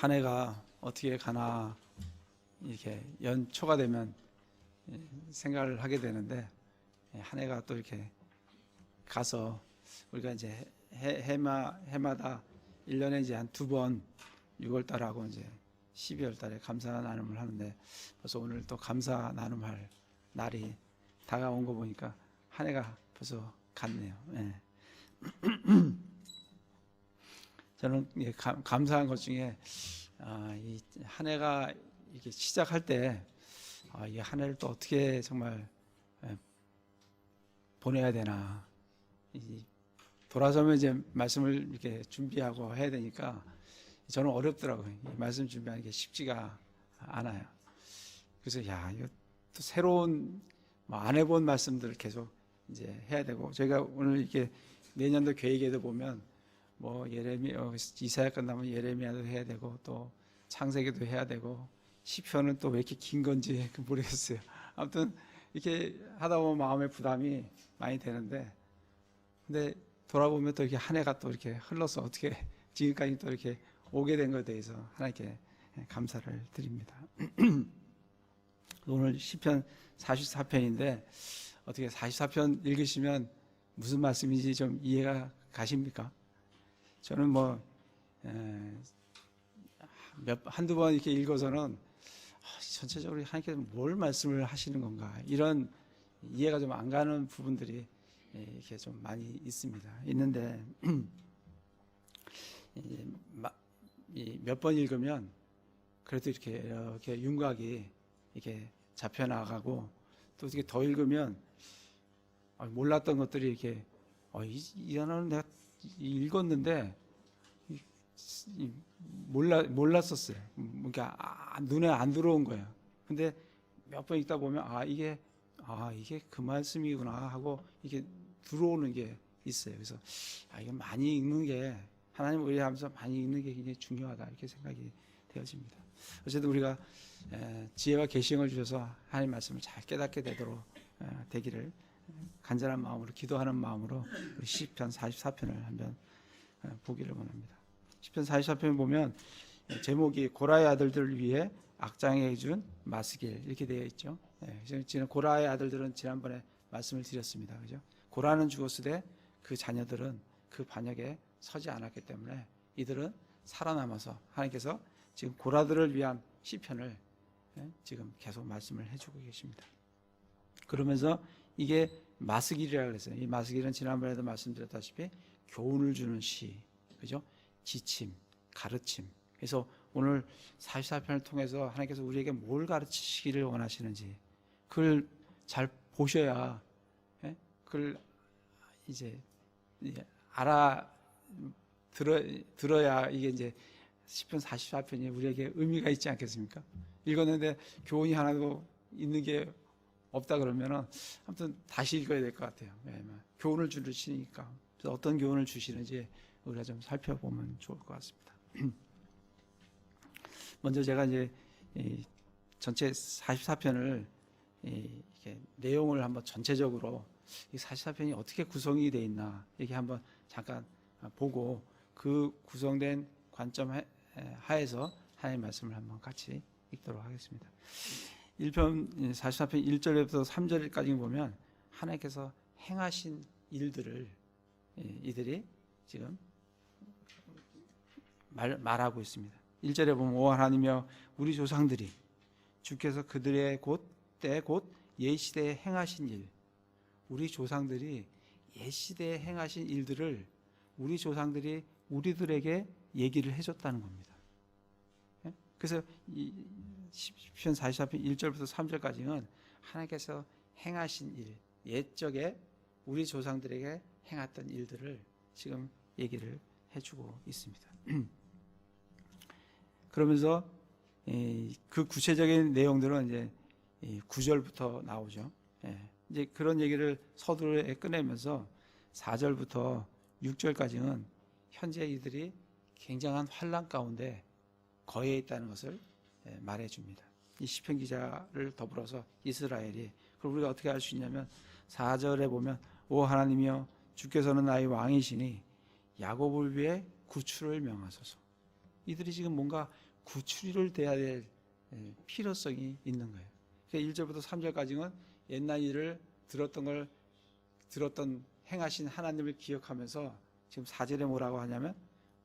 한 해가 어떻게 가나 이렇게 연초가 되면 생각을 하게 되는데, 한 해가 또 이렇게 가서 우리가 이제 해마다 1년에 이제 한 2번 6월 달하고 이제 12월 달에 감사 나눔을 하는데, 벌써 오늘 또 감사 나눔할 날이 다가온 거 보니까 한 해가 벌써 갔네요. 예. 저는 감사한 것 중에 이 한 해가 이렇게 시작할 때 이 한 해를 또 어떻게 정말 보내야 되나, 돌아서면 이제 말씀을 이렇게 준비하고 해야 되니까 저는 어렵더라고요. 이 말씀 준비하는 게 쉽지가 않아요. 그래서 이거 또 새로운 안 해본 말씀들을 계속 이제 해야 되고, 저희가 오늘 이렇게 내년도 계획에도 보면 이사야 끝나면 예레미야도 해야 되고, 또 창세기도 해야 되고, 시편은 또 왜 이렇게 긴 건지 모르겠어요. 아무튼 이렇게 하다 보면 마음의 부담이 많이 되는데, 근데 돌아보면 또 이렇게 한 해가 또 이렇게 흘러서 어떻게 지금까지 또 이렇게 오게 된 것에 대해서 하나님께 감사를 드립니다. 오늘 시편 44편인데 어떻게 44편 읽으시면 무슨 말씀인지 좀 이해가 가십니까? 저는 한두 번 이렇게 읽어서는 전체적으로 하나님께서 뭘 말씀을 하시는 건가, 이런 이해가 좀 안 가는 부분들이 이렇게 좀 많이 있는데 몇 번 읽으면 그래도 이렇게 윤곽이 이렇게 잡혀 나가고, 또 이렇게 더 읽으면 몰랐던 것들이 이렇게 이 단어는 내가 읽었는데 몰랐었어요. 그러니까 눈에 안 들어온 거예요. 근데 몇 번 읽다 보면 이게 그 말씀이구나 하고 이게 들어오는 게 있어요. 그래서 이거 많이 읽는 게, 하나님 의뢰하면서 많이 읽는 게 굉장히 중요하다, 이렇게 생각이 되어집니다. 어쨌든 우리가 지혜와 계시형을 주셔서 하나님 말씀을 잘 깨닫게 되기를 간절한 마음으로, 기도하는 마음으로 우리 시편 44편을 한번 보기를 원합니다. 시편 44편 보면 제목이 고라의 아들들을 위해 악장해 준 마스길, 이렇게 되어 있죠. 지금 고라의 아들들은 지난번에 말씀을 드렸습니다. 그죠? 고라는 죽었으되 그 자녀들은 그 반역에 서지 않았기 때문에 이들은 살아남아서 하나님께서 지금 고라들을 위한 시편을 지금 계속 말씀을 해주고 계십니다. 그러면서 이게 마스길이라고 그랬어요. 이 마스길은 지난번에도 말씀드렸다시피 교훈을 주는 시, 그죠? 지침, 가르침. 그래서 오늘 44편을 통해서 하나님께서 우리에게 뭘 가르치시기를 원하시는지 그걸 잘 보셔야, 그걸 이제 들어야 이게 이제 시편 44편이 우리에게 의미가 있지 않겠습니까? 읽었는데 교훈이 하나도 있는 게 없다 그러면은 아무튼 다시 읽어야 될 것 같아요. 교훈을 주시니까 어떤 교훈을 주시는지 우리가 좀 살펴보면 좋을 것 같습니다. 먼저 제가 이제 전체 44편을 이렇게 내용을 한번 전체적으로 이 44편이 어떻게 구성이 되어 있나 이렇게 한번 잠깐 보고, 그 구성된 관점 하에서 하나님의 말씀을 한번 같이 읽도록 하겠습니다. 1편 44편 1절부터 3절까지 보면 하나님께서 행하신 일들을 이들이 지금 말하고 있습니다. 1절에 보면 오 하나님이여 우리 조상들이 주께서 그들의 때 곧 옛시대에 행하신 일, 우리 조상들이 옛시대에 행하신 일들을 우리 조상들이 우리들에게 얘기를 해줬다는 겁니다. 그래서 시편 44편 1절부터 3절까지는 하나님께서 행하신 일, 옛적에 우리 조상들에게 행했던 일들을 지금 얘기를 해주고 있습니다. 그러면서 그 구체적인 내용들은 이제 9절부터 나오죠. 이제 그런 얘기를 서두에 꺼내면서 4절부터 6절까지는 현재 이들이 굉장한 환난 가운데 거해 있다는 것을 말해줍니다. 이 시편 기자를 더불어서 이스라엘이, 그걸 우리가 어떻게 알 수 있냐면 4절에 보면 오 하나님이여 주께서는 나의 왕이시니 야곱을 위해 구출을 명하소서. 이들이 지금 뭔가 구출을 돼야 될 필요성이 있는 거예요. 그러니까 1절부터 3절까지는 옛날 일을 들었던 행하신 하나님을 기억하면서 지금 4절에 뭐라고 하냐면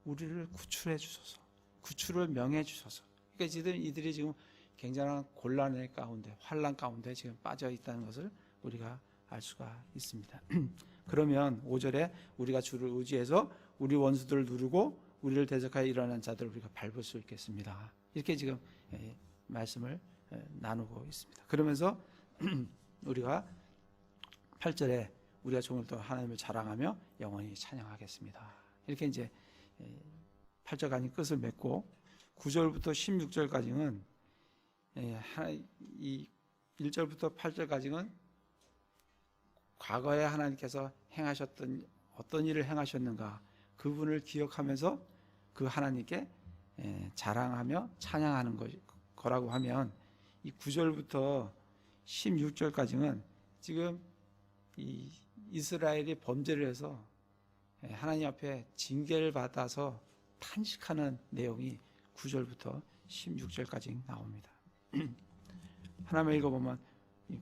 우리를 구출해 주소서, 구출을 명해 주소서. 그러니까 이들이 지금 굉장한 곤란의 가운데, 환란 가운데 지금 빠져 있다는 것을 우리가 알 수가 있습니다. 그러면 5절에 우리가 주를 의지해서 우리 원수들을 누르고 우리를 대적하여 일어난 자들을 우리가 밟을 수 있겠습니다. 이렇게 지금 말씀을 나누고 있습니다. 그러면서 우리가 8절에 우리가 종일 동안 하나님을 자랑하며 영원히 찬양하겠습니다. 이렇게 이제 8절까지 끝을 맺고 9절부터 16절까지는 이 1절부터 8절까지는 과거에 하나님께서 행하셨던 어떤 일을 행하셨는가 그분을 기억하면서 그 하나님께 자랑하며 찬양하는 거라고 하면 이 9절부터 16절까지는 지금 이 이스라엘이 범죄를 해서 하나님 앞에 징계를 받아서 탄식하는 내용이 9절부터 16절까지 나옵니다. 하나만 읽어보면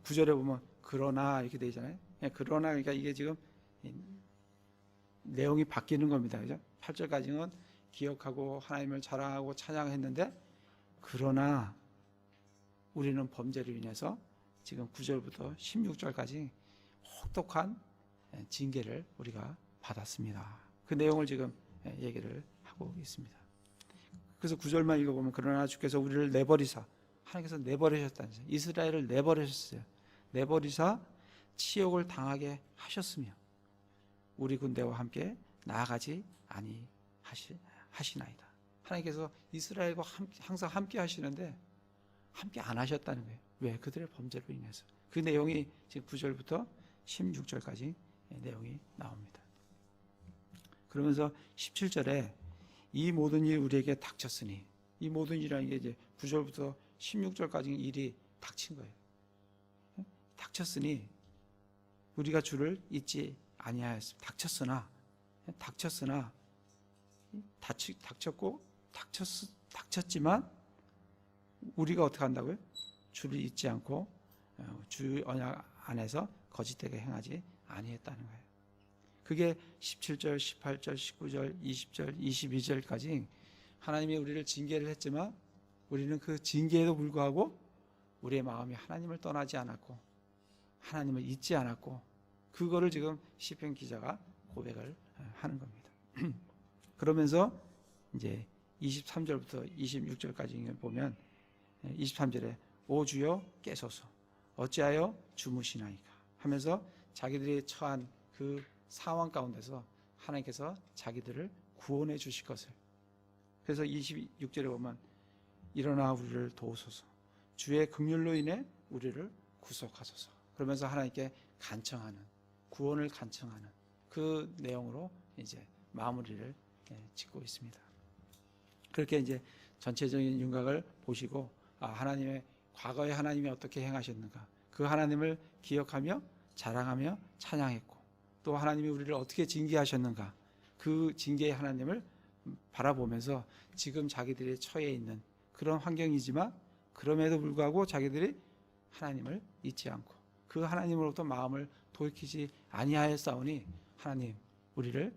9절에 보면 그러나 이렇게 되어 있잖아요. 그러나 그러니까 이게 지금 내용이 바뀌는 겁니다. 그죠? 8절까지는 기억하고 하나님을 자랑하고 찬양했는데 그러나 우리는 범죄로 인해서 지금 9절부터 16절까지 혹독한 징계를 우리가 받았습니다. 그 내용을 지금 얘기를 하고 있습니다. 그래서 9절만 읽어보면 그러나 주께서 우리를 내버리사 하나님께서 내버리셨다는 거죠. 이스라엘을 내버리셨어요. 내버리사 치욕을 당하게 하셨으며 우리 군대와 함께 나아가지 아니하시나이다. 하나님께서 이스라엘과 항상 함께 하시는데 함께 안 하셨다는 거예요. 왜? 그들의 범죄로 인해서. 그 내용이 지금 9절부터 16절까지 내용이 나옵니다. 그러면서 17절에 이 모든 일이 우리에게 닥쳤으니 이 모든 일이라는 게 이제 9절부터 16절까지 일이 닥친 거예요. 닥쳤으니 우리가 주를 잊지 아니하였습니다. 닥쳤으나 닥쳤고 닥쳤지만 우리가 어떻게 한다고요? 주를 잊지 않고 주 언약 안에서 거짓되게 행하지 아니했다는 거예요. 그게 17절, 18절, 19절, 20절, 22절까지 하나님이 우리를 징계를 했지만 우리는 그 징계에도 불구하고 우리의 마음이 하나님을 떠나지 않았고 하나님을 잊지 않았고 그거를 지금 시편 기자가 고백을 하는 겁니다. 그러면서 이제 23절부터 26절까지 보면 23절에 오 주여 깨소서 어찌하여 주무시나이까 하면서 자기들이 처한 그 상황 가운데서 하나님께서 자기들을 구원해 주실 것을 그래서 26절에 보면 일어나 우리를 도우소서 주의 긍휼로 인해 우리를 구속하소서 그러면서 하나님께 간청하는 구원을 간청하는 그 내용으로 이제 마무리를 짓고 있습니다. 그렇게 이제 전체적인 윤곽을 보시고 하나님의 과거에 하나님이 어떻게 행하셨는가 그 하나님을 기억하며 자랑하며 찬양했고 또 하나님이 우리를 어떻게 징계하셨는가 그 징계의 하나님을 바라보면서 지금 자기들이 처해 있는 그런 환경이지만 그럼에도 불구하고 자기들이 하나님을 잊지 않고 그 하나님으로부터 마음을 돌이키지 아니하였사오니 하나님 우리를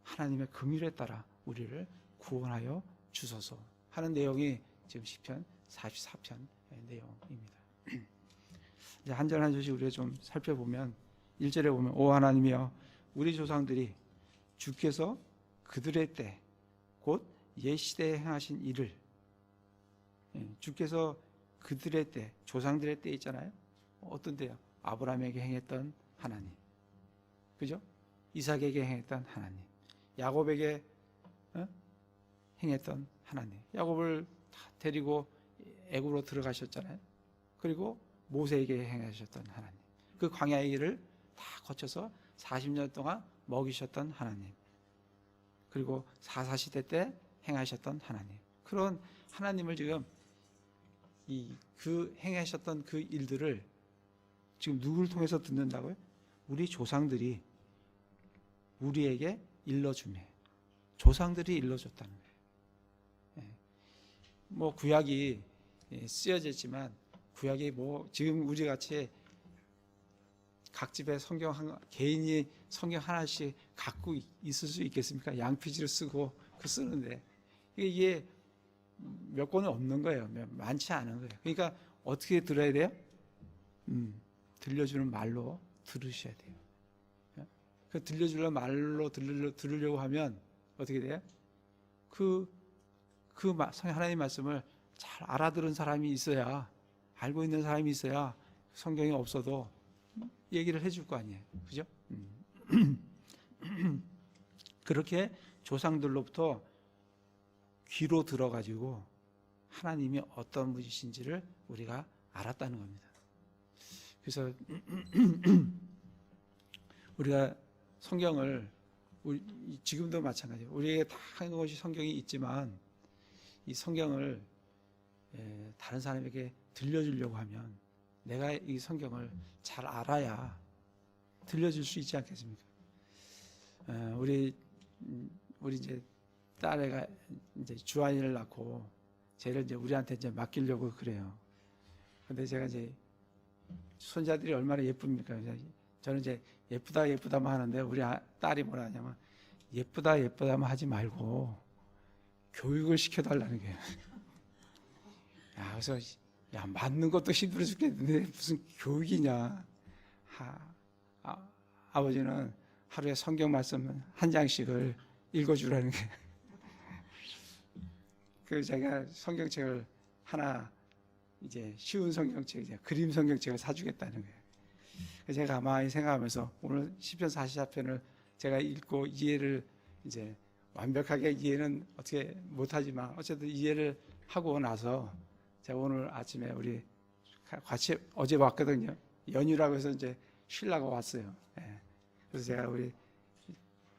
하나님의 긍휼에 따라 우리를 구원하여 주소서 하는 내용이 지금 시편 44편 내용입니다. 이제 한 절 한 절씩 우리가 좀 살펴보면 1절에 보면 오 하나님이여 우리 조상들이 주께서 그들의 때 곧 옛시대에 행하신 일을 주께서 그들의 때 조상들의 때 있잖아요. 어떤 때요? 아브라함에게 행했던 하나님 그죠? 이삭에게 행했던 하나님 야곱에게 행했던 하나님 야곱을 데리고 애굽으로 들어가셨잖아요. 그리고 모세에게 행하셨던 하나님 그 광야의 길을 다 거쳐서 40년 동안 먹이셨던 하나님 그리고 사사시대 때 행하셨던 하나님 그런 하나님을 지금 그 행하셨던 그 일들을 지금 누구를 통해서 듣는다고요? 우리 조상들이 우리에게 일러주네 조상들이 일러줬다는 거예요. 뭐 구약이 쓰여졌지만 구약이 뭐 지금 우리 같이 각 집에 개인이 성경 하나씩 갖고 있을 수 있겠습니까? 양피지를 쓰고 쓰는데 이게 몇 권은 없는 거예요. 많지 않은 거예요. 그러니까 어떻게 들어야 돼요? 들려주는 말로 들으셔야 돼요. 그 들려주는 말로 들으려고 하면 어떻게 돼요? 하나님의 말씀을 잘 알아들은 사람이 있어야, 알고 있는 사람이 있어야 성경이 없어도 얘기를 해줄 거 아니에요. 그죠? 그렇게 조상들로부터 귀로 들어가지고 하나님이 어떤 분이신지를 우리가 알았다는 겁니다. 그래서 우리가 성경을 지금도 마찬가지예요. 우리에게 다 한 것이 성경이 있지만 이 성경을 다른 사람에게 들려주려고 하면 내가 이 성경을 잘 알아야 들려줄 수 있지 않겠습니까? 우리 이제 딸애가 이제 주한이를 낳고 쟤를 이제 우리한테 이제 맡기려고 그래요. 근데 제가 이제 손자들이 얼마나 예쁩니까? 저는 이제 예쁘다만 하는데 우리 딸이 뭐라 하냐면 예쁘다만 하지 말고 교육을 시켜달라는 거예요. 그래서 맞는 것도 힘들어 죽겠는데 무슨 교육이냐. 아버지는 하루에 성경 말씀 한 장씩을 읽어주라는 거예요. 그래서 제가 성경책을 하나 이제 쉬운 성경책, 이제 그림 성경책을 사주겠다는 거예요. 그래서 제가 가만히 생각하면서 오늘 시편 44편을 제가 읽고 이해를 이제 완벽하게 이해는 어떻게 못하지만 어쨌든 이해를 하고 나서 제가 오늘 아침에 우리 같이 어제 왔거든요. 연휴라고 해서 이제 쉬려고 왔어요. 그래서 제가 우리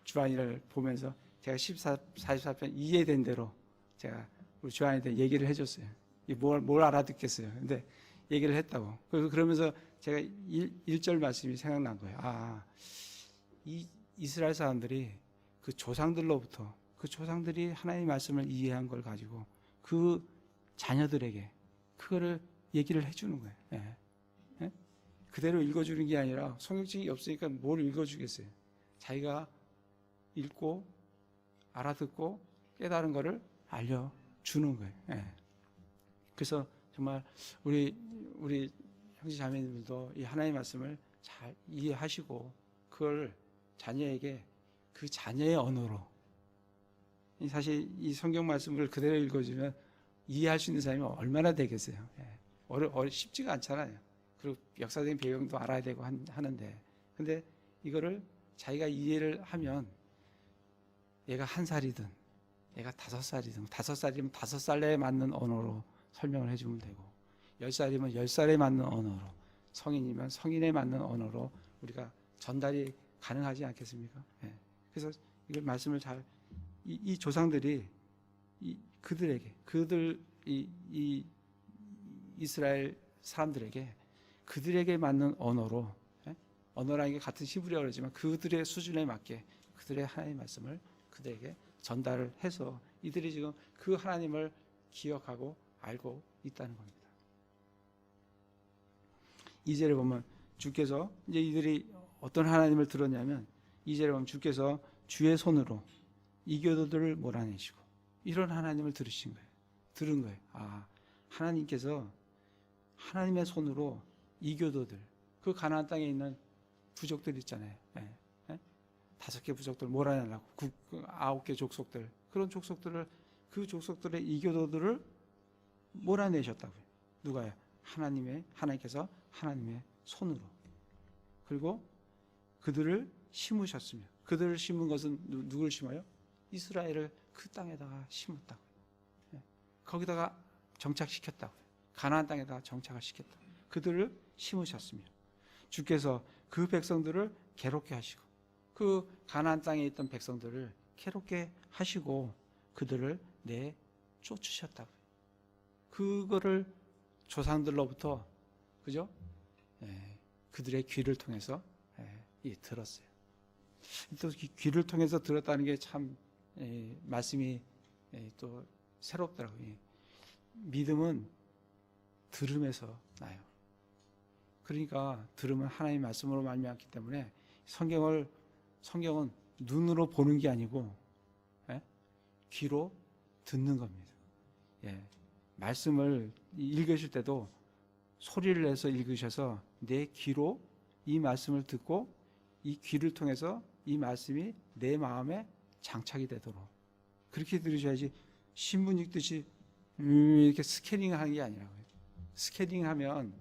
주한이를 보면서 제가 44편 이해된 대로 제가 우리 주한이한테 얘기를 해줬어요. 뭘 알아듣겠어요. 근데 얘기를 했다고. 그러면서 제가 1절 말씀이 생각난 거예요. 이 이스라엘 사람들이 그 조상들로부터 그 조상들이 하나님의 말씀을 이해한 걸 가지고 그 자녀들에게 그거를 얘기를 해주는 거예요. 그대로 읽어주는 게 아니라 성경책이 없으니까 뭘 읽어주겠어요. 자기가 읽고 알아듣고 깨달은 거를 알려주는 거예요. 그래서 정말 우리 형제 자매님들도 이 하나님의 말씀을 잘 이해하시고 그걸 자녀에게 그 자녀의 언어로, 사실 이 성경 말씀을 그대로 읽어주면 이해할 수 있는 사람이 얼마나 되겠어요. 쉽지가 않잖아요. 그리고 역사적인 배경도 알아야 되고 하는데, 근데 이거를 자기가 이해를 하면 얘가 1살이든 얘가 5살이든 5살이면 5살에 맞는 언어로 설명을 해주면 되고 10살이면 10살에 맞는 언어로, 성인이면 성인에 맞는 언어로 우리가 전달이 가능하지 않겠습니까? 그래서 이걸 말씀을 잘 이 조상들이 그들에게 이 이스라엘 사람들에게 그들에게 맞는 언어로, 언어라는 게 같은 히브리어로 그러지만 그들의 수준에 맞게 그들의 하나님의 말씀을 그들에게 전달을 해서 이들이 지금 그 하나님을 기억하고 알고 있다는 겁니다. 2절에 보면 주께서 이제 이들이 어떤 하나님을 들었냐면 2절에 보면 주께서 주의 손으로 이교도들을 몰아내시고 이런 하나님을 들은 거예요. 하나님께서 하나님의 손으로 이교도들, 그 가나안 땅에 있는 부족들 있잖아요. 5개 부족들 몰아내려고 9개 족속들, 그런 족속들을, 그 족속들의 이교도들을 몰아내셨다고요. 누가요? 하나님께서 하나님의 손으로. 그리고 그들을 심으셨으며, 그들을 심은 것은 누구를 심어요? 이스라엘을 그 땅에다가 심었다고요. 거기다가 정착시켰다고요. 가나안 땅에다가 정착을 시켰다. 그들을 심으셨으며 주께서 그 백성들을 괴롭게 하시고, 그 가나안 땅에 있던 백성들을 괴롭게 하시고 그들을 내쫓으셨다고요. 그거를 조상들로부터, 그죠? 그들의 귀를 통해서 들었어요. 또 귀를 통해서 들었다는 게 참 말씀이 또 새롭더라고요. 믿음은 들음에서 나요. 그러니까 들음은 하나님의 말씀으로 말미암기 때문에 성경은 눈으로 보는 게 아니고 귀로 듣는 겁니다. 말씀을 읽으실 때도 소리를 내서 읽으셔서 내 귀로 이 말씀을 듣고 이 귀를 통해서 이 말씀이 내 마음에 장착이 되도록 그렇게 들으셔야지 신문 읽듯이 이렇게 스캐닝하는 게 아니라고요. 스캐닝하면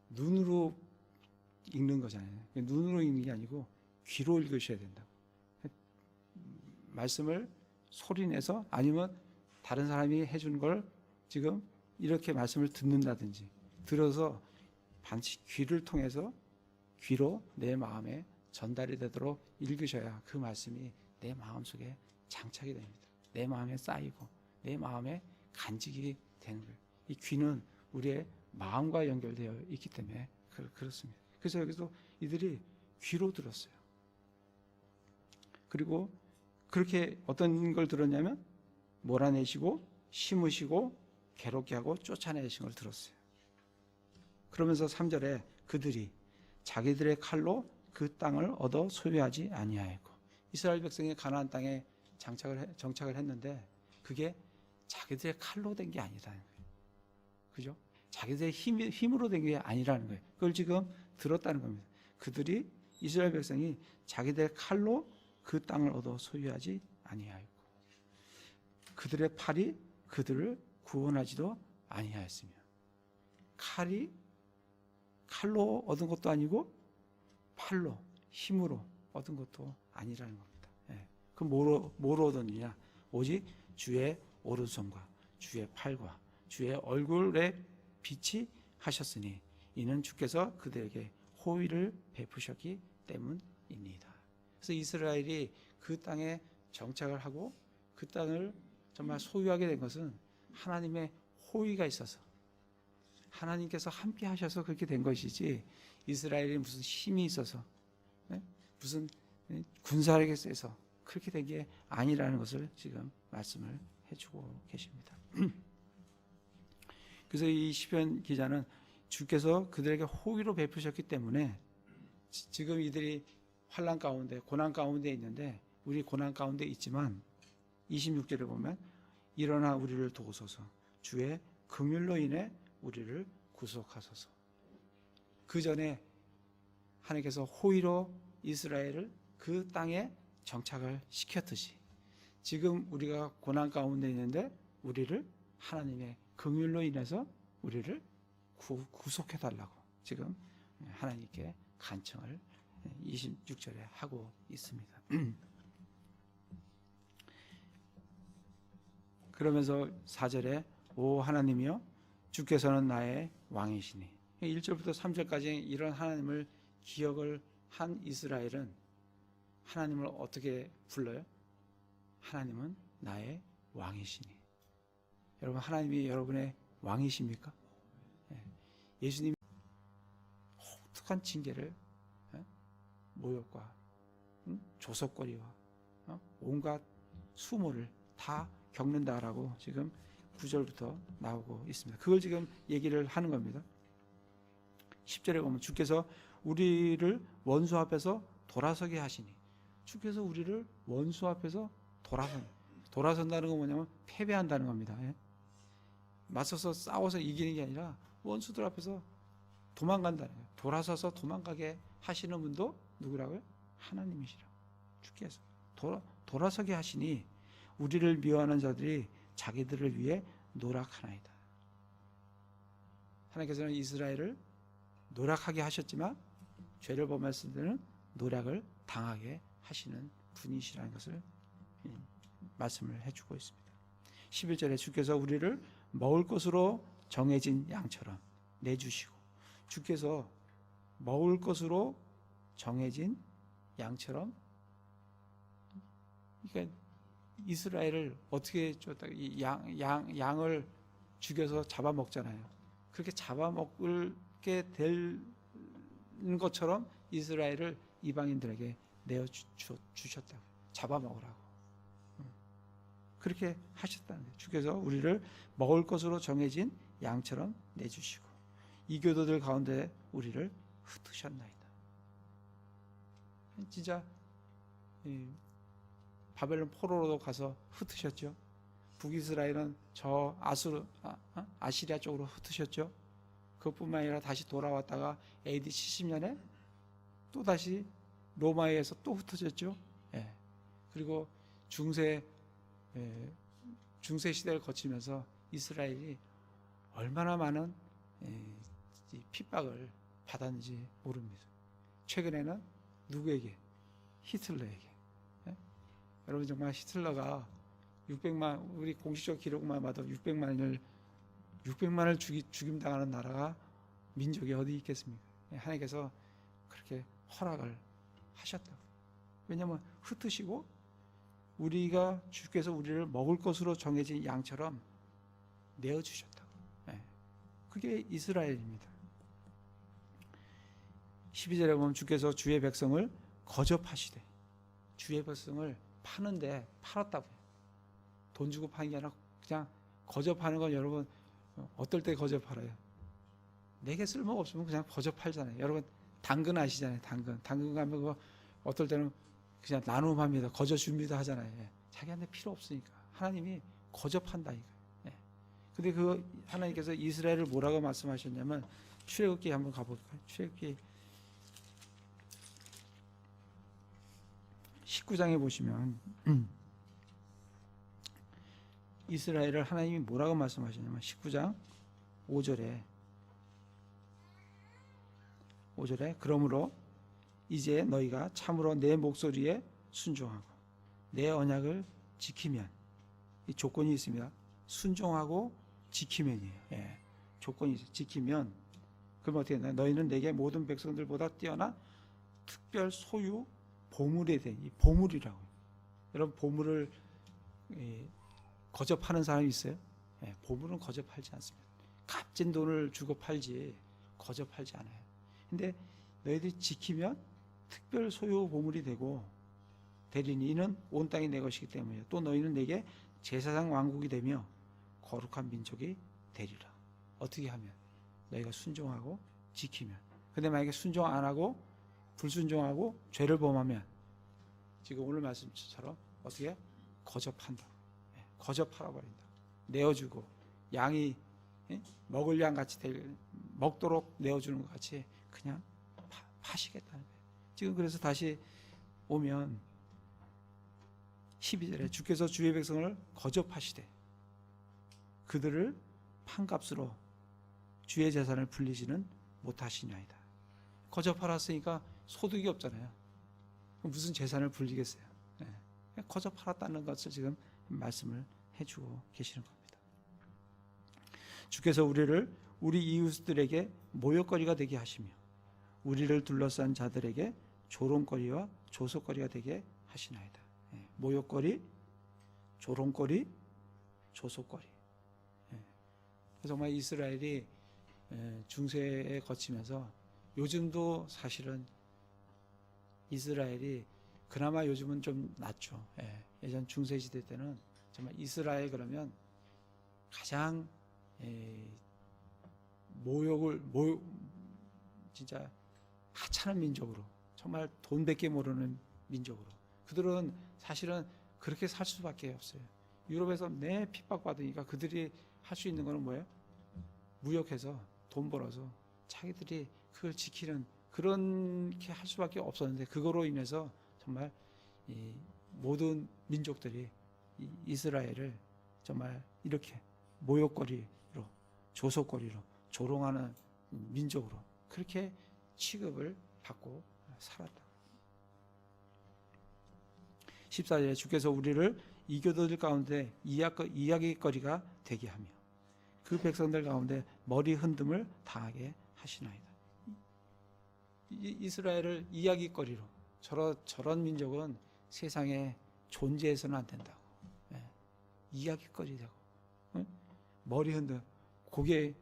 눈으로 읽는 거잖아요. 눈으로 읽는 게 아니고 귀로 읽으셔야 된다고. 말씀을 소리내서 아니면 다른 사람이 해준 걸 지금 이렇게 말씀을 듣는다든지 들어서 반드시 귀를 통해서 귀로 내 마음에 전달이 되도록 읽으셔야 그 말씀이 내 마음속에 장착이 됩니다. 내 마음에 쌓이고 내 마음에 간직이 되는 거예요. 이 귀는 우리의 마음과 연결되어 있기 때문에 그렇습니다. 그래서 여기서 이들이 귀로 들었어요. 그리고 그렇게 어떤 걸 들었냐면 몰아내시고 심으시고 괴롭게 하고 쫓아내신 걸 들었어요. 그러면서 3절에 그들이 자기들의 칼로 그 땅을 얻어 소유하지 아니하였고 이스라엘 백성이 가나안 땅에 정착을 했는데 그게 자기들의 칼로 된 게 아니라는 거예요. 그죠? 자기들의 힘으로 된 게 아니라는 거예요. 그걸 지금 들었다는 겁니다. 그들이 이스라엘 백성이 자기들의 칼로 그 땅을 얻어 소유하지 아니하였고 그들의 팔이 그들을 구원하지도 아니하였으며 칼로 얻은 것도 아니고 팔로 힘으로 얻은 것도 아니라는 겁니다. 그 뭐로 얻었느냐? 오직 주의 오른손과 주의 팔과 주의 얼굴에 빛이 하셨으니 이는 주께서 그들에게 호의를 베푸셨기 때문입니다. 그래서 이스라엘이 그 땅에 정착을 하고 그 땅을 정말 소유하게 된 것은 하나님의 호의가 있어서 하나님께서 함께 하셔서 그렇게 된 것이지 이스라엘이 무슨 힘이 있어서 무슨 군사력에 세서 그렇게 된 게 아니라는 것을 지금 말씀을 해주고 계십니다. 그래서 이 시편 기자는 주께서 그들에게 호의로 베푸셨기 때문에 지금 이들이 환난 가운데 고난 가운데 있는데 우리 고난 가운데 있지만 26절에 보면 일어나 우리를 도우소서 주의 긍휼로 인해 우리를 구속하소서. 그 전에 하나님께서 호의로 이스라엘을 그 땅에 정착을 시켰듯이 지금 우리가 고난 가운데 있는데 우리를 하나님의 긍휼로 인해서 우리를 구속해달라고 지금 하나님께 간청을 26절에 하고 있습니다. 그러면서 4절에 오 하나님이여 주께서는 나의 왕이시니 1절부터 3절까지 이런 하나님을 기억을 한 이스라엘은 하나님을 어떻게 불러요? 하나님은 나의 왕이시니. 여러분 하나님이 여러분의 왕이십니까? 예수님이 혹독한 징계를 모욕과 조석거리와 온갖 수모를 다 겪는다라고 지금 9절부터 나오고 있습니다. 그걸 지금 얘기를 하는 겁니다. 10절에 보면 주께서 우리를 원수 앞에서 돌아서게 하시니 주께서 우리를 원수 앞에서 돌아선다는 건 뭐냐면 패배한다는 겁니다. 맞서서 싸워서 이기는 게 아니라 원수들 앞에서 도망간다는 거예요. 돌아서서 도망가게 하시는 분도 누구라고요? 하나님이시라고. 주께서 돌아서게 하시니 우리를 미워하는 자들이 자기들을 위해 노력하나이다. 하나님께서는 이스라엘을 노력하게 하셨지만 죄를 범했을 때는 노력을 당하게 하시는 분이시라는 것을 말씀을 해주고 있습니다. 11절에 주께서 우리를 먹을 것으로 정해진 양처럼 내주시고 주께서 먹을 것으로 정해진 양처럼 그러니까 이스라엘을 어떻게 양을 죽여서 잡아먹잖아요. 그렇게 잡아먹게 될 것처럼 이스라엘을 이방인들에게 내어 주셨다고. 잡아먹으라고. 그렇게 하셨다는 거예요. 주께서 우리를 먹을 것으로 정해진 양처럼 내주시고 이교도들 가운데 우리를 흩으셨나이다. 진짜 바벨론 포로로 가서 흩으셨죠. 북이스라엘은 저 아시리아 쪽으로 흩으셨죠. 그것뿐만 아니라 다시 돌아왔다가 AD 70년에 또 다시 로마에 서 또 흩어졌죠. 예. 그리고 중세 시대를 거치면서 이스라엘이 얼마나 많은 핍박을 받았는지 모릅니다. 최근에는 누구에게? 히틀러에게. 예? 여러분 정말 히틀러가 600만, 우리 공식적 기록만 봐도 600만을 죽임당하는 나라가 민족이 어디 있겠습니까? 하나님께서 그렇게 허락을 하셨다고. 왜냐하면 흩으시고 주께서 우리를 먹을 것으로 정해진 양처럼 내어주셨다고. 그게 이스라엘입니다. 12절에 보면 주께서 주의 백성을 거접하시되, 주의 백성을 파는데 팔았다고요. 돈 주고 파는 게 아니라 그냥 거접하는 건 여러분 어떨 때 거접하래요? 내게 쓸모가 없으면 그냥 거접팔잖아요. 여러분 당근 아시잖아요. 당근 가면 그거 어떨 때는 그냥 나눔합니다. 거저 줍니다 하잖아요. 자기한테 필요 없으니까 하나님이 거접한다 이거. 근데 그 하나님께서 이스라엘을 뭐라고 말씀하셨냐면 출애굽기 한번 가볼까요? 출애굽기 19장에 보시면 이스라엘을 하나님이 뭐라고 말씀하시냐면 19장 5절에 그러므로 이제 너희가 참으로 내 목소리에 순종하고 내 언약을 지키면, 이 조건이 있습니다. 순종하고 지키면이에요. 조건이 있어요. 지키면 그럼 어떻게 되나요? 너희는 내게 모든 백성들보다 뛰어나 특별 소유 보물에 대한, 이 보물이라고. 여러분 보물을 거접하는 사람이 있어요? 보물은 거접하지 않습니다. 값진 돈을 주고 팔지 거접하지 않아요. 근데 너희들이 지키면 특별 소유 보물이 되고 되리니 이는 온 땅이 내 것이기 때문이에요. 또 너희는 내게 제사장 왕국이 되며 거룩한 민족이 되리라. 어떻게 하면? 너희가 순종하고 지키면. 근데 만약에 순종 안 하고 불순종하고 죄를 범하면 지금 오늘 말씀처럼 어떻게? 거접한다. 거접하라 버린다. 내어주고 양이 먹을 양 같이 먹도록 내어주는 것 같이 그냥 파시겠다는 거예요. 지금 그래서 다시 오면 12절에 주께서 주의 백성을 거접하시되 그들을 판값으로 주의 재산을 불리지는 못하시냐이다. 거접하랐으니까 소득이 없잖아요. 그럼 무슨 재산을 불리겠어요? 거접하랐다는 것을 지금 말씀을 해주고 계시는 겁니다. 주께서 우리를 우리 이웃들에게 모욕거리가 되게 하시며 우리를 둘러싼 자들에게 조롱거리와 조소거리가 되게 하시나이다. 모욕거리, 조롱거리, 조소거리. 정말 이스라엘이 중세에 거치면서 요즘도 사실은 이스라엘이 그나마 요즘은 좀 낫죠. 예전 중세시대 때는 정말 이스라엘 그러면 가장 진짜 하찮은 민족으로, 정말 돈밖에 모르는 민족으로, 그들은 사실은 그렇게 살 수밖에 없어요. 유럽에서 매 핍박받으니까 그들이 할 수 있는 거는 뭐예요? 무역해서 돈 벌어서 자기들이 그걸 지키는, 그렇게 할 수밖에 없었는데 그거로 인해서 정말 이 모든 민족들이 이스라엘을 정말 이렇게 모욕거리로, 조소거리로, 조롱하는 민족으로 그렇게 취급을 받고 살았다. 14절에 주께서 우리를 이교도들 가운데 이야기거리가 되게 하며 그 백성들 가운데 머리 흔듦을 당하게 하시나이다. 이스라엘을 이야기거리로, 저런 민족은 세상에 존재해서는 안 된다고. 이야기거리 되고, 머리 흔들, 고개,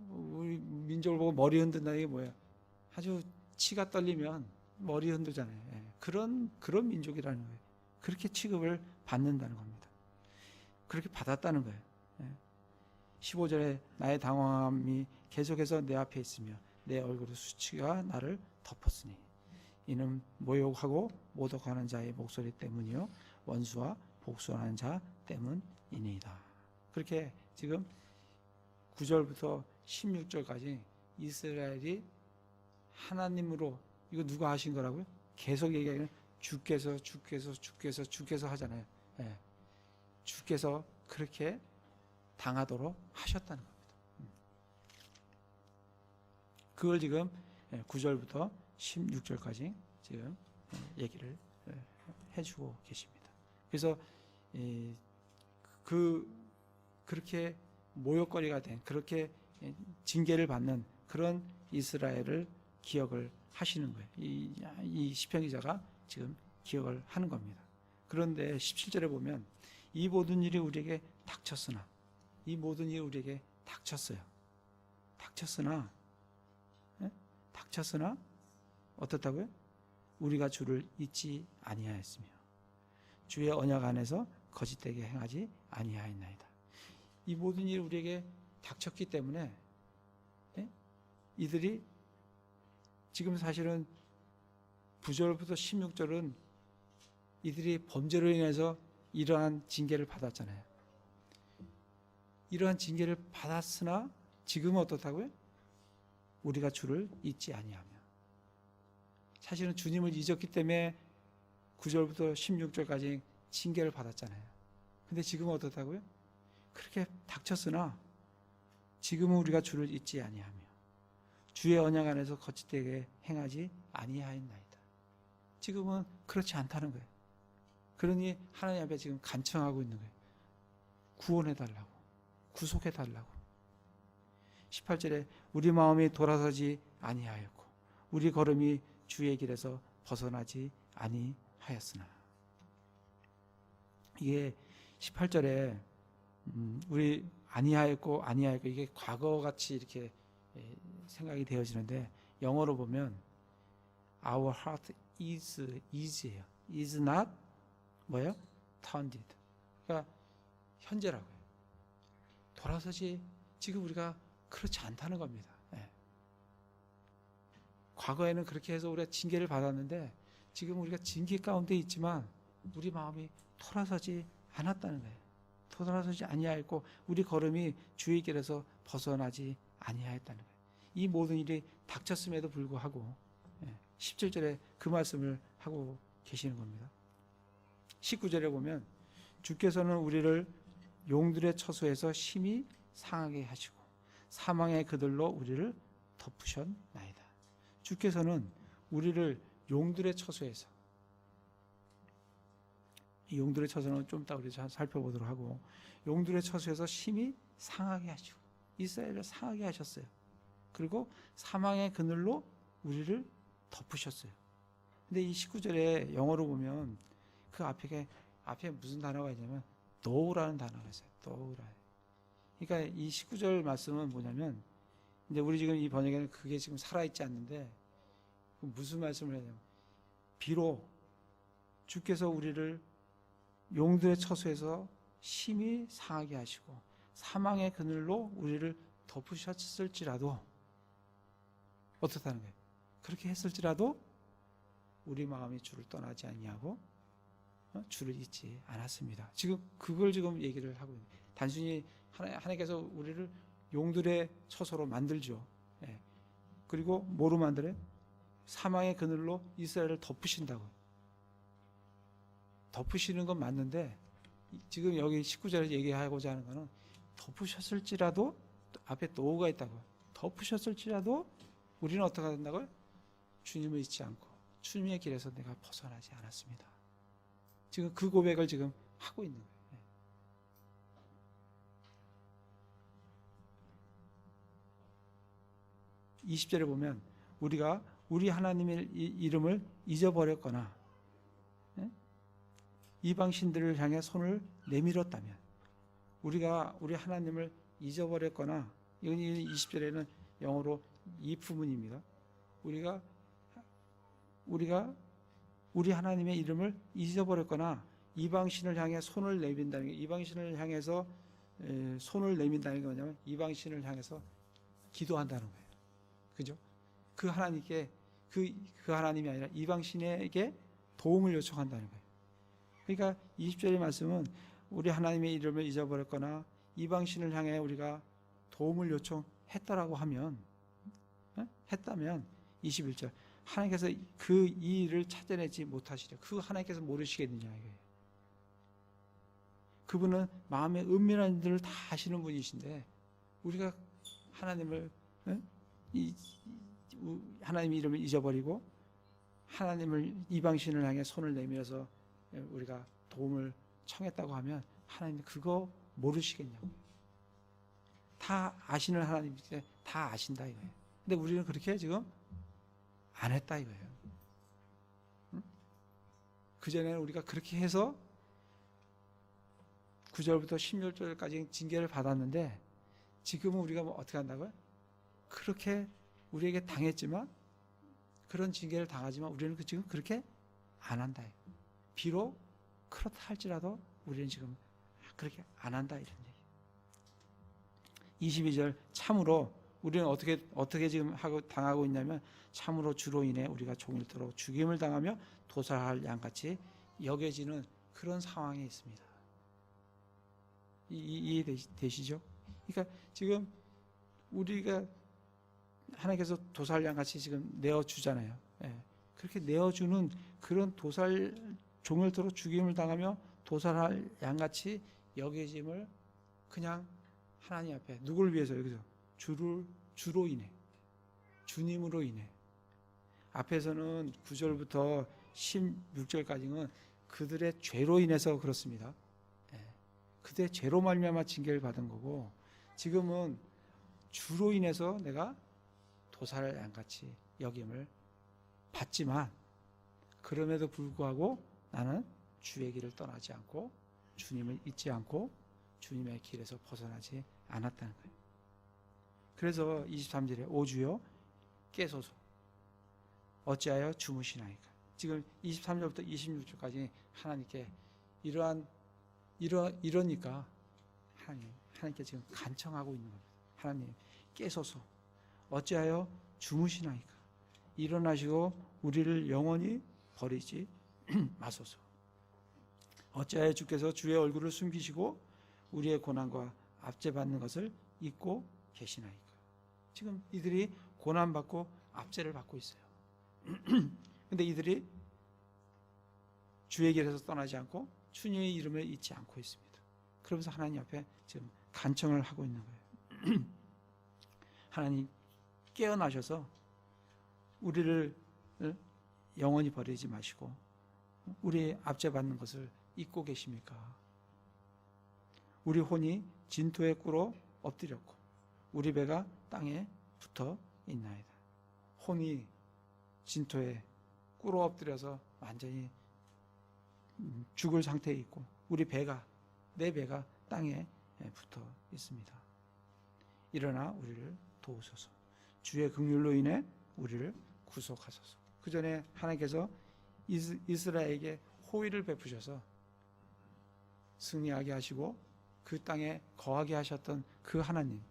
우리 민족을 보고 머리 흔든다는 게 뭐야? 아주 치가 떨리면 머리 흔들잖아요. 그런 민족이라는 거예요. 그렇게 취급을 받는다는 겁니다. 그렇게 받았다는 거예요. 15절에 나의 당황함이 계속해서 내 앞에 있으며 내 얼굴의 수치가 나를 덮었으니 이는 모욕하고 모독하는 자의 목소리 때문이요 원수와 복수하는 자 때문이니이다. 그렇게 지금 9절부터 16절까지 이스라엘이 하나님으로, 이거 누가 하신 거라고요? 계속 얘기하기는 주께서 하잖아요. 주께서 그렇게 당하도록 하셨다는 겁니다. 그걸 지금 9절부터 16절까지 지금 얘기를 해주고 계십니다. 그래서 그렇게 모욕거리가 된, 그렇게 징계를 받는 그런 이스라엘을 기억을 하시는 거예요. 이 시편 기자가 지금 기억을 하는 겁니다. 그런데 17절에 보면 이 모든 일이 우리에게 닥쳤으나, 이 모든 일이 우리에게 닥쳤어요. 닥쳤으나 어떻다고요? 우리가 주를 잊지 아니하였으며 주의 언약 안에서 거짓되게 행하지 아니하였나이다. 이 모든 일이 우리에게 닥쳤기 때문에 이들이 지금 사실은 9절부터 16절은 이들이 범죄로 인해서 이러한 징계를 받았잖아요. 이러한 징계를 받았으나 지금은 어떻다고요? 우리가 주를 잊지 아니하며. 사실은 주님을 잊었기 때문에 9절부터 16절까지 징계를 받았잖아요. 근데 지금은 어떻다고요? 그렇게 닥쳤으나 지금은 우리가 주를 잊지 아니하며 주의 언약 안에서 거짓되게 행하지 아니하였나이다. 지금은 그렇지 않다는 거예요. 그러니 하나님 앞에 지금 간청하고 있는 거예요. 구원해달라고, 구속해달라고. 18절에 우리 마음이 돌아서지 아니하였고 우리 걸음이 주의 길에서 벗어나지 아니하였으나. 이게 18절에 우리 아니하였고 이게 과거같이 이렇게 생각이 되어지는데 영어로 보면 our heart is예요. is not 뭐예요? turned. 그러니까 현재라고요. 돌아서지, 지금 우리가 그렇지 않다는 겁니다. 과거에는 그렇게 해서 우리가 징계를 받았는데 지금 우리가 징계 가운데 있지만 우리 마음이 돌아서지 않았다는 거예요. 돌아서지 아니하였고 우리 걸음이 주의 길에서 벗어나지 아니하였다는 거예요. 이 모든 일이 닥쳤음에도 불구하고 17절에 그 말씀을 하고 계시는 겁니다. 19절에 보면 주께서는 우리를 용들의 처소에서 심히 상하게 하시고 사망의 그들로 우리를 덮으셨나이다. 주께서는 우리를 용들의 처소에서, 이 용들의 처소는 좀 이따 우리 살펴보도록 하고, 용들의 처소에서 심히 상하게 하시고 이스라엘을 상하게 하셨어요. 그리고 사망의 그늘로 우리를 덮으셨어요. 근데 이 19절에 영어로 보면 그 앞에 무슨 단어가 있냐면 노우라는 단어가 있어요. 노우라. 그러니까 이 19절 말씀은 뭐냐면, 근데 우리 지금 이 번역에는 그게 지금 살아있지 않는데 무슨 말씀을 해야 되냐면, 비록 주께서 우리를 용들의 처소에서 심히 상하게 하시고 사망의 그늘로 우리를 덮으셨을지라도 어떻다는 거예요? 그렇게 했을지라도 우리 마음이 주를 떠나지 아니하고 주를 잊지 않았습니다. 지금 그걸 지금 얘기를 하고 있는, 단순히 하나님께서 우리를 용들의 처소로 만들죠. 그리고 뭐로 만들어요? 사망의 그늘로 이스라엘을 덮으신다고. 덮으시는 건 맞는데 지금 여기 19절에 얘기하고자 하는 거는 덮으셨을지라도, 앞에 노우가 있다고, 덮으셨을지라도 우리는 어떻게 된다고요? 주님을 잊지 않고 주님의 길에서 내가 벗어나지 않았습니다. 지금 그 고백을 지금 하고 있는 거예요. 20절에 보면 우리가 우리 하나님의 이름을 잊어버렸거나 이방신들을 향해 손을 내밀었다면, 우리가 우리 하나님을 잊어버렸거나, 이건 20절에는 영어로 if문입니다. 우리가 우리 하나님의 이름을 잊어버렸거나 이방신을 향해 손을 내민다는 게, 이방신을 향해서 손을 내민다는 게 뭐냐면 이방신을 향해서 기도한다는 거예요. 그죠? 그 하나님께 그 하나님이 아니라 이방신에게 도움을 요청한다는 거예요. 그러니까 20절의 말씀은 우리 하나님의 이름을 잊어버렸거나 이방신을 향해 우리가 도움을 요청했다라고 하면, 했다면 21절 하나님께서 그 이 일을 찾아내지 못하시려. 그 하나님께서 모르시겠느냐 이거예요. 그분은 마음의 은밀한 일들을 다 아시는 분이신데 우리가 하나님을 하나님의 이름을 잊어버리고 하나님을 이방신을 향해 손을 내밀어서 우리가 도움을 청했다고 하면 하나님 그거 모르시겠냐고. 다 아시는 하나님께 다 아신다 이거예요. 근데 우리는 그렇게 지금 안 했다 이거예요. 그전에는 우리가 그렇게 해서 9절부터 16절까지 징계를 받았는데 지금은 우리가 뭐 어떻게 한다고요? 그렇게 우리에게 당했지만, 그런 징계를 당하지만 우리는 지금 그렇게 안 한다. 비록 그렇다 할지라도 우리는 지금 그렇게 안 한다 이런 얘기. 22절 참으로 우리는 어떻게 지금 당하고 있냐면 참으로 주로 인해 우리가 종일토록 죽임을 당하며 도살할 양같이 여겨지는 그런 상황에 있습니다. 이해되시죠? 그러니까 지금 우리가 하나님께서 도살 양같이 지금 내어주잖아요. 예. 그렇게 내어주는 그런 종일토록 죽임을 당하며 도살할 양같이 여겨짐을 그냥 하나님 앞에 누구를 위해서 여기서 주로 인해, 주님으로 인해. 앞에서는 9절부터 16절까지는 그들의 죄로 인해서 그렇습니다. 그들의 죄로 말미암아 징계를 받은 거고, 지금은 주로 인해서 내가 도살할 양같이 여김을 받지만, 그럼에도 불구하고 나는 주의 길을 떠나지 않고 주님을 잊지 않고 주님의 길에서 벗어나지 않았다는 거예요. 그래서 23절에 오 주여 깨소서 어찌하여 주무시나이까. 지금 23절부터 26절까지 하나님께 이러니까 하나님께 지금 간청하고 있는 겁니다. 하나님 깨소서 어찌하여 주무시나이까. 일어나시고 우리를 영원히 버리지 마소서. 어찌하여 주께서 주의 얼굴을 숨기시고 우리의 고난과 압제받는 것을 잊고 계시나이까. 지금 이들이 고난받고 압제를 받고 있어요. 근데 이들이 주의 길에서 떠나지 않고 주님의 이름을 잊지 않고 있습니다. 그러면서 하나님 앞에 지금 간청을 하고 있는 거예요. 하나님 깨어나셔서 우리를 영원히 버리지 마시고 우리 압제받는 것을 잊고 계십니까? 우리 혼이 진토에 꿇어 엎드렸고 우리 배가 땅에 붙어 있나이다. 혼이 진토에 꿇어 엎드려서 완전히 죽을 상태에 있고 내 배가 땅에 붙어 있습니다. 일어나 우리를 도우소서. 주의 긍휼로 인해 우리를 구속하소서. 그 전에 하나님께서 이스라엘에게 호의를 베푸셔서 승리하게 하시고 그 땅에 거하게 하셨던 그 하나님,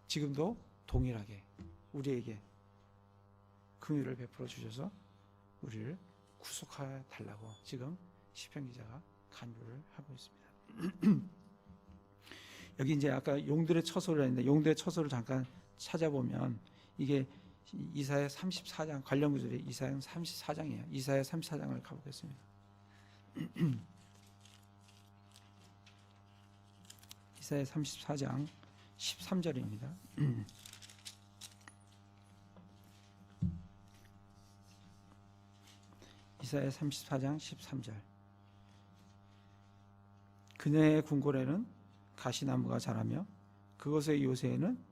지금도 동일하게 우리에게 긍휼을 베풀어 주셔서 우리를 구속해 달라고 지금 시편 기자가 간구를 하고 있습니다. 여기 이제 아까 용들의 처소를 했는데 용들의 처소를 잠깐 찾아보면 이게 이사야 34장 관련 구절이 이사야 34장이에요. 이사야 34장을 가보겠습니다. 이사야 34장 13절입니다. 이사야 34장 13절. 그녀의 궁궐에는 가시나무가 자라며 그곳의 요새에는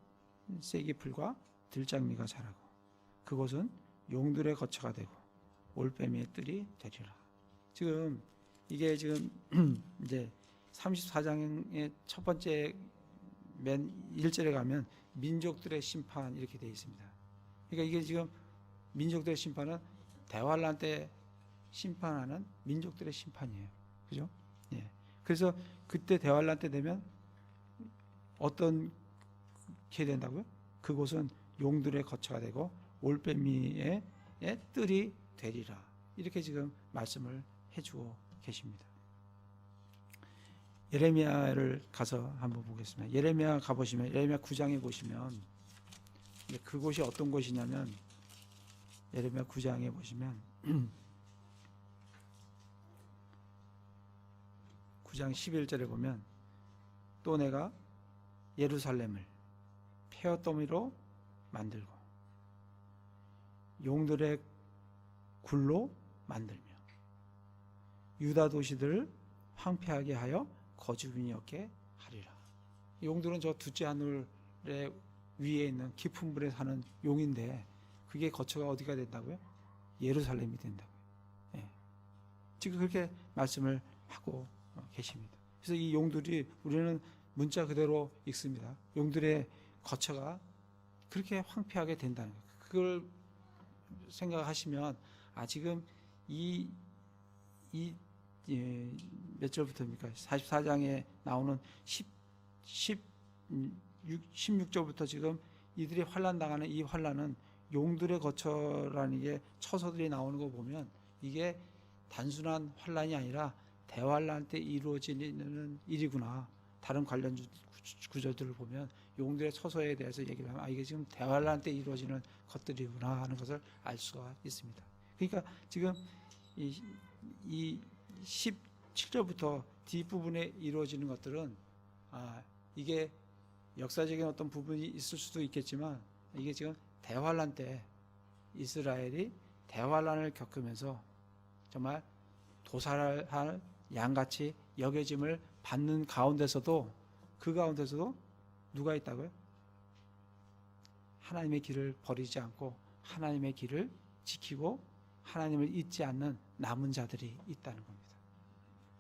쐐기풀과 들장미가 자라고 그곳은 용들의 거처가 되고 올빼미의 뜰이 되리라. 지금 이게 지금 이제 34장의 첫 번째 맨 1절에 가면 민족들의 심판 이렇게 되어 있습니다. 그러니까 이게 지금 민족들의 심판은 대환란 때 심판하는 민족들의 심판이에요. 그죠? 예. 그래서 그때 대환란 때 되면 어떤 게 된다고요? 그곳은 용들의 거처가 되고 올빼미의 뜰이 되리라. 이렇게 지금 말씀을 해주고 계십니다. 예레미야를 가서 한번 보겠습니다. 예레미야 가보시면 예레미야 9장에 보시면 그곳이 어떤 곳이냐면 예레미야 9장에 보시면 9장 11절에 보면 또 내가 예루살렘을 폐허더미로 만들고 용들의 굴로 만들며 유다 도시들을 황폐하게 하여 거주민이 없게 하리라. 용들은 저 둘째 하늘의 위에 있는 깊은 물에 사는 용인데 그게 거처가 어디가 된다고요? 예루살렘이 된다고요. 예. 지금 그렇게 말씀을 하고 계십니다. 그래서 이 용들이 우리는 문자 그대로 읽습니다. 용들의 거처가 그렇게 황폐하게 된다는 거예요. 그걸 생각하시면 지금 몇 절부터입니까? 44장에 나오는 16절부터 지금 이들이 환난 당하는 이 환난은 용들의 거처라는 게 처소들이 나오는 거 보면 이게 단순한 환난이 아니라 대환란 때 이루어지는 일이구나. 다른 관련 구절들을 보면 용들의 처소에 대해서 얘기를 하면 이게 지금 대환란 때 이루어지는 것들이구나 하는 것을 알 수가 있습니다. 그러니까 지금 이 17절부터 뒷부분에 이루어지는 것들은 이게 역사적인 어떤 부분이 있을 수도 있겠지만 이게 지금 대환란 때 이스라엘이 대환란을 겪으면서 정말 도살할 양같이 여겨짐을 받는 가운데서도 그 가운데서도 누가 있다고요? 하나님의 길을 버리지 않고 하나님의 길을 지키고 하나님을 잊지 않는 남은 자들이 있다는 겁니다.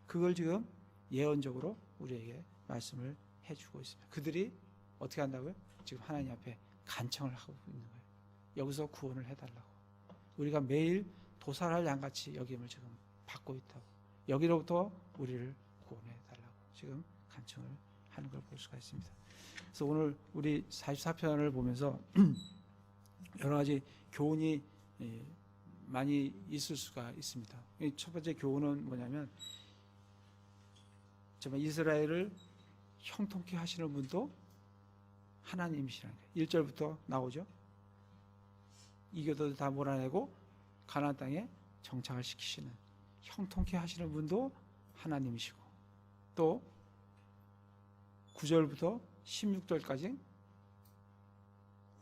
그걸 지금 예언적으로 우리에게 말씀을 해주고 있습니다. 그들이 어떻게 한다고요? 지금 하나님 앞에 간청을 하고 있는 거예요. 여기서 구원을 해달라고. 우리가 매일 도살할 양같이 여김을 지금 받고 있다고. 여기로부터 우리를 구원해달라고 지금 간청을 하는 걸 볼 수가 있습니다. 그래서 오늘 우리 44편을 보면서 여러 가지 교훈이 많이 있을 수가 있습니다. 첫 번째 교훈은 뭐냐면 정말 이스라엘을 형통케 하시는 분도 하나님이시라는 거예요. 1절부터 나오죠. 이교도들 다 몰아내고 가나안 땅에 정착을 시키시는 형통케 하시는 분도 하나님이시고 또 9절부터 16절까지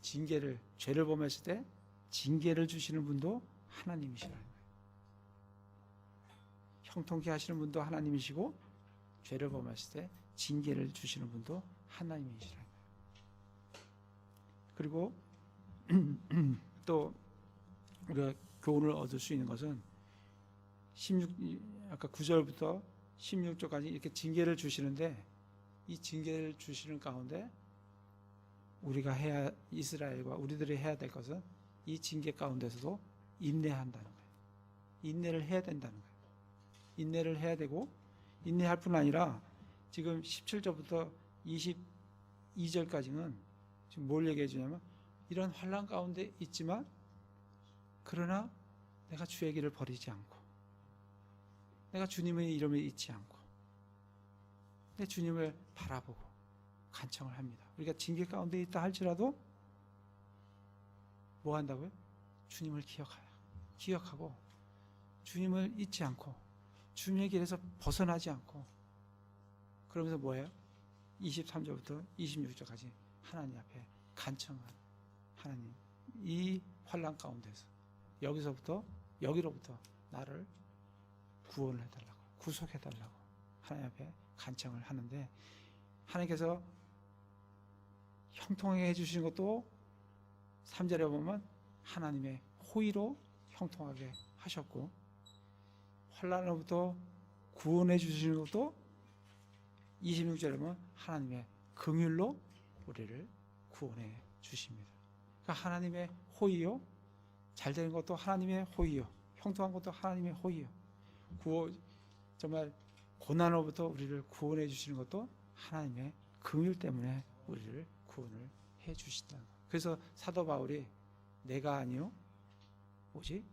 징계를 죄를 범했을 때 징계를 주시는 분도 하나님이시라는 거예요. 형통케 하시는 분도 하나님이시고 죄를 범했을 때 징계를 주시는 분도 하나님이시라는 거예요. 그리고 또 우리가 교훈을 얻을 수 있는 것은 아까 9절부터 16절까지 이렇게 징계를 주시는데 이 징계를 주시는 가운데 우리가 이스라엘과 우리들이 해야 될 것은 이 징계 가운데서도 인내한다는 거예요. 인내를 해야 된다는 거예요. 인내를 해야 되고 인내할 뿐 아니라 지금 17절부터 22절까지는 지금 뭘 얘기해 주냐면 이런 환난 가운데 있지만 그러나 내가 주의 길을 버리지 않고 내가 주님의 이름을 잊지 않고 내 주님을 바라보고 간청을 합니다. 우리가 징계 가운데 있다 할지라도 뭐 한다고요? 주님을 기억하고 주님을 잊지 않고 주님의 길에서 벗어나지 않고 그러면서 뭐예요? 23절부터 26절까지 하나님 앞에 간청하는 하나님 이 환난 가운데서 여기로부터 나를 구원을 해달라고 구속해달라고 하나님 앞에 간청을 하는데 하나님께서 형통하게 해주시는 것도 3절에 보면 하나님의 호의로 형통하게 하셨고 환난으로부터 구원해 주시는 것도 26절에 보면 하나님의 긍휼로 우리를 구원해 주십니다. 그러니까 하나님의 호의요 잘 되는 것도 하나님의 호의요 형통한 것도 하나님의 호의요 정말 고난으로부터 우리를 구원해 주시는 것도 하나님의 긍휼 때문에 우리를 구원을 해 주신다. 그래서 사도 바울이 내가 아니요 오직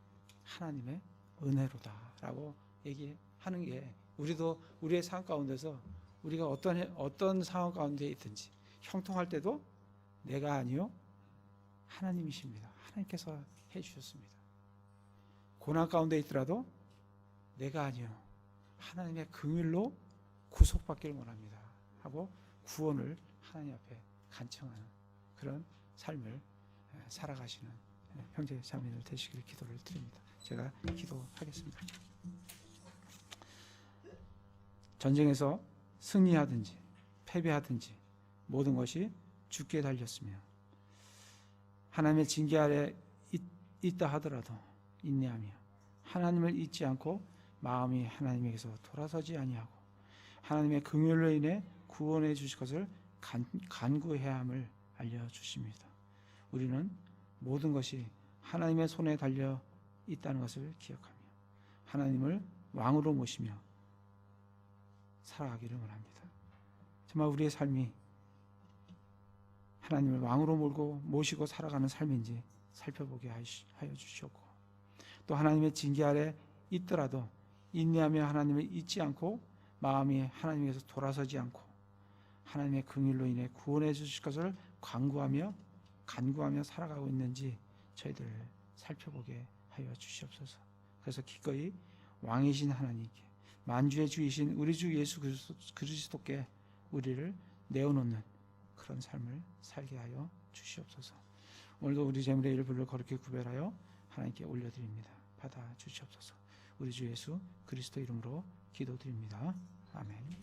하나님의 은혜로다라고 얘기하는 게, 우리도 우리의 삶 가운데서 우리가 어떤 상황 가운데 있든지 형통할 때도 내가 아니요 하나님이십니다. 하나님께서 해 주셨습니다. 고난 가운데 있더라도 내가 아니요 하나님의 긍휼로 구속받기를 원합니다 하고 구원을 하나님 앞에 간청하는 그런 삶을 살아가시는 형제 자매들 되시기를 기도를 드립니다. 제가 기도하겠습니다. 전쟁에서 승리하든지 패배하든지 모든 것이 주께 달렸으며 하나님의 징계 아래 있다 하더라도 인내하며 하나님을 잊지 않고 마음이 하나님에게서 돌아서지 아니하고 하나님의 긍휼로 인해 구원해 주실 것을 간구해야 함을 알려주십니다. 우리는 모든 것이 하나님의 손에 달려 있다는 것을 기억하며 하나님을 왕으로 모시며 살아가기를 원합니다. 정말 우리의 삶이 하나님을 왕으로 모시고 살아가는 삶인지 살펴보게 하여 주시옵고, 또 하나님의 징계 아래 있더라도 인내하며 하나님을 잊지 않고 마음이 하나님에게서 돌아서지 않고 하나님의 긍휼로 인해 구원해 주실 것을 간구하며 살아가고 있는지 저희들 살펴보게 하여 주시옵소서. 그래서 기꺼이 왕이신 하나님께, 만주의 주이신 우리 주 예수 그리스도께 우리를 내어놓는 그런 삶을 살게 하여 주시옵소서. 오늘도 우리 재물의 일부를 거룩히 구별하여 하나님께 올려드립니다. 받아 주시옵소서. 우리 주 예수 그리스도 이름으로 기도드립니다. 아멘.